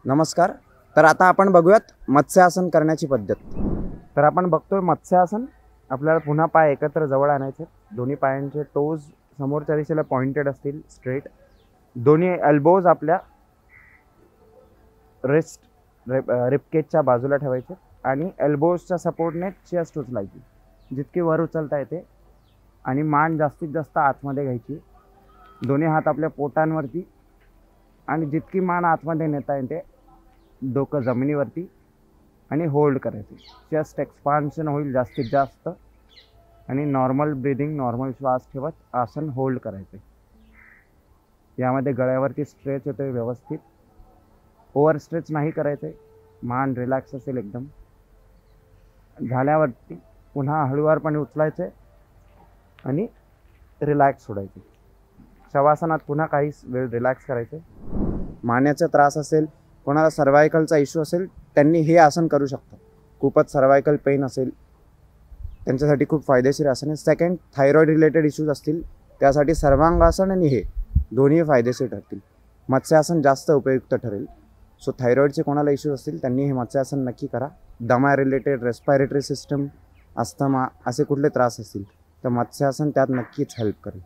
नमस्कार. तर आता आपण बघूयात मत्स्यासन करण्याची पद्धत. तर आपण बघतोय मत्स्यासन. आपल्याला पुन्हा पाय एकत्र जवळ आणायचे. दोन्ही पायांचे टोज समोरच्या दिशेला पॉइंटेड असतील, स्ट्रेट. दोन्ही एल्बोज आपल्या रिपकेजच्या बाजूला ठेवायचे आणि एल्बोजच्या सपोर्टने चेस्ट उचलायची, जितकी वर उचलता येते, आणि मान जास्तीत जास्त आतमध्ये घ्यायची. दोन्ही हात आपल्या पोटांवरती, आणि जितकी मान आतमध्ये नेता येते डोकं जमिनीवरती, आणि होल्ड करायचे. चेस्ट एक्सपान्शन होईल जास्तीत जास्त, आणि नॉर्मल ब्रीदिंग, नॉर्मल श्वास ठेवत आसन होल्ड करायचे. यामध्ये गळ्यावरती स्ट्रेच होते व्यवस्थित. ओव्हर स्ट्रेच नाही करायचे. मान रिलॅक्स असेल एकदम. झाल्यावरती पुन्हा हळूवारपणे उचलायचे आणि रिलॅक्स सोडायचे. शवासनात पुन्हा काही वेळ रिलॅक्स करायचे. मानेचा त्रास असेल, कोणाला सर्वायकलचा इश्यू असेल, त्यांनी हे आसन करू शकतात. खूपच सर्वायकल पेन असेल त्यांच्यासाठी खूप फायदेशीर आसन आहे. सेकंड, थायरॉइड रिलेटेड इश्यूज असतील त्यासाठी सर्वांगासन आणि हे दोन्ही फायदेशीर ठरतील. मत्स्यासन जास्त उपयुक्त ठरेल. सो थायरॉइडचे कोणाला इश्यूज असतील त्यांनी हे मत्स्यासन नक्की करा. दमा रिलेटेड, रेस्पिरेटरी सिस्टम, अस्थमा असे कुठले त्रास असतील तर मत्स्यासन त्यात नक्कीच हेल्प करेल.